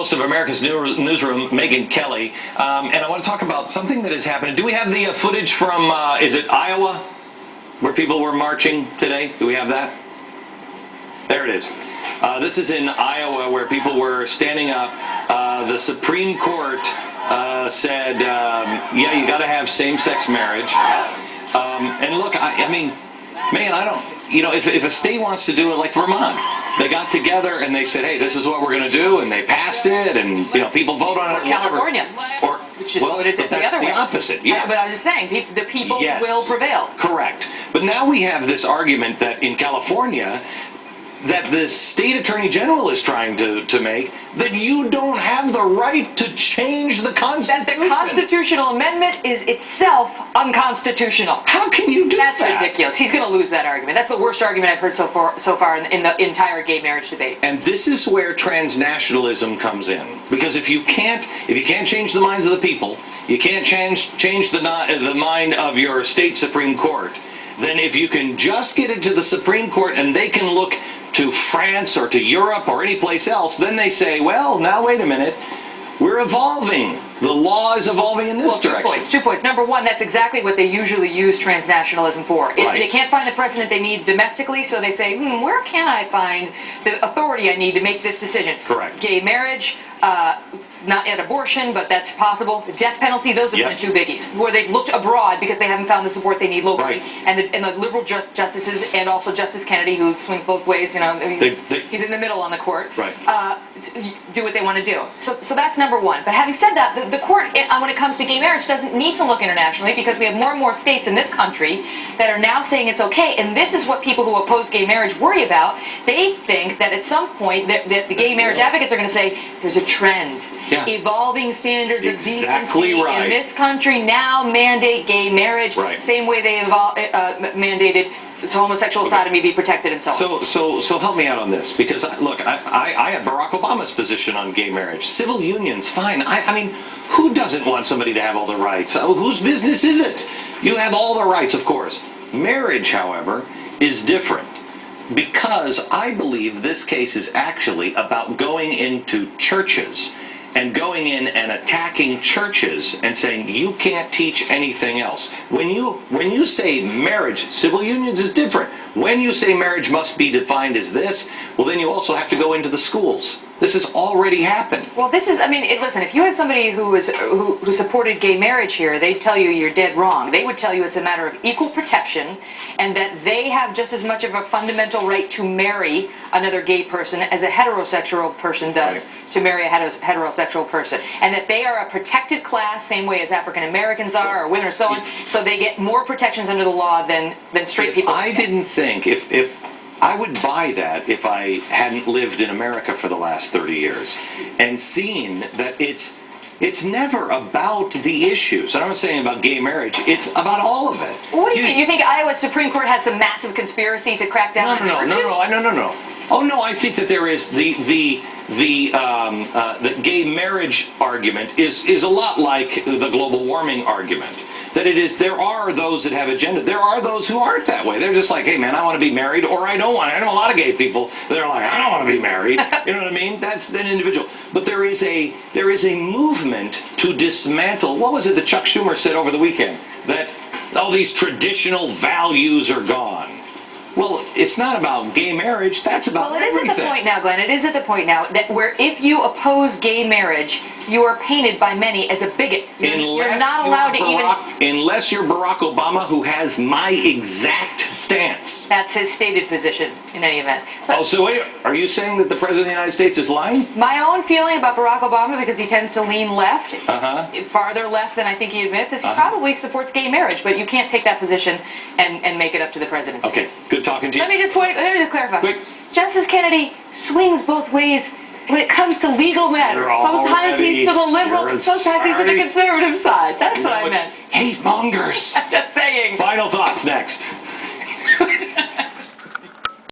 host of America's Newsroom, Megyn Kelly, and I want to talk about something that has happened. Do we have the footage from, is it Iowa, where people were marching today? Do we have that? There it is. This is in Iowa, where people were standing up. The Supreme Court said, yeah, you got to have same-sex marriage. And look, I mean, Megyn, I don't, you know, if a state wants to do it like Vermont, they got together and they said, hey, this is what we're going to do, and they passed it, and, you know, people vote on it. Or California. Or, which is voted the other way. That's the opposite, yeah. But I'm just saying, the people will prevail. Correct. But now we have this argument that in California, that the state attorney general is trying to make, that you don't have the right to change the Constitution. That the constitutional amendment is itself unconstitutional. How can you do that? That's ridiculous. He's going to lose that argument. That's the worst argument I've heard so far in the entire gay marriage debate. And this is where transnationalism comes in, because if you can't change the minds of the people, you can't change the mind of your state Supreme Court. Then if you can just get it to the Supreme Court and they can look to France or to Europe or any place else, then they say, well, now wait a minute, we're evolving. The law is evolving in this direction. Two points. Number one, that's exactly what they usually use transnationalism for. Right. They can't find the precedent they need domestically, so they say, where can I find the authority I need to make this decision? Correct. Gay marriage, not yet abortion, but that's possible. The death penalty, those have been the two biggies, where they've looked abroad because they haven't found the support they need locally. Right. And the liberal justices, and also Justice Kennedy, who swings both ways, you know, he's in the middle on the court, right. Do what they want to do. So that's number one. But having said that, the court, when it comes to gay marriage, doesn't need to look internationally, because we have more and more states in this country that are now saying it's okay. And this is what people who oppose gay marriage worry about. They think that at some point that the gay marriage advocates are going to say, there's a trend. Yeah. Evolving standards of Exactly decency right. in this country now mandate gay marriage, Right. same way they mandated homosexual sodomy be protected and so on. So help me out on this, because look, I have Barack Obama's position on gay marriage. Civil unions, fine. I mean, who doesn't want somebody to have all the rights? Whose business is it? You have all the rights, of course. Marriage, however, is different, because I believe this case is actually about going into churches and going in and attacking churches and saying you can't teach anything else. When you say marriage, civil unions is different. When you say marriage must be defined as this, well, then you also have to go into the schools. This has already happened. Well, this is, I mean, listen, if you had somebody who supported gay marriage here, they'd tell you you're dead wrong. They would tell you it's a matter of equal protection, and that they have just as much of a fundamental right to marry another gay person as a heterosexual person does to marry a heterosexual person. And that they are a protected class, same way as African Americans are, or women, or so on. So they get more protections under the law than straight people. I didn't think, if I would buy that if I hadn't lived in America for the last 30 years and seen that it's never about the issues. And I'm not saying about gay marriage, it's about all of it. What do you think? You think Iowa's Supreme Court has some massive conspiracy to crack down on churches? No. Oh no, I think that there is the gay marriage argument is a lot like the global warming argument. That it is, there are those that have agenda. There are those who aren't that way. They're just like, hey man, I want to be married, or I don't want to. I know a lot of gay people that are like, I don't want to be married. You know what I mean? That's an individual. But there is a movement to dismantle. What was it that Chuck Schumer said over the weekend? That all these traditional values are gone. Well, it's not about gay marriage. That's about everything. Well, it is at the point now, Glenn. It is at the point now that where if you oppose gay marriage, you are painted by many as a bigot. You're not allowed to even... Unless you're Barack Obama, who has my exact stance. That's his stated position, in any event. But so wait, are you saying that the President of the United States is lying? my own feeling about Barack Obama, because he tends to lean left, farther left than I think he admits, is he probably supports gay marriage, but you can't take that position and make it up to the presidency. Okay, good talking to you. Let me just clarify. Quick. Justice Kennedy swings both ways when it comes to legal matters. Sometimes he's to the liberal, sometimes he's to the conservative side. That's what I meant. Hate mongers. I'm just saying. Final thoughts next.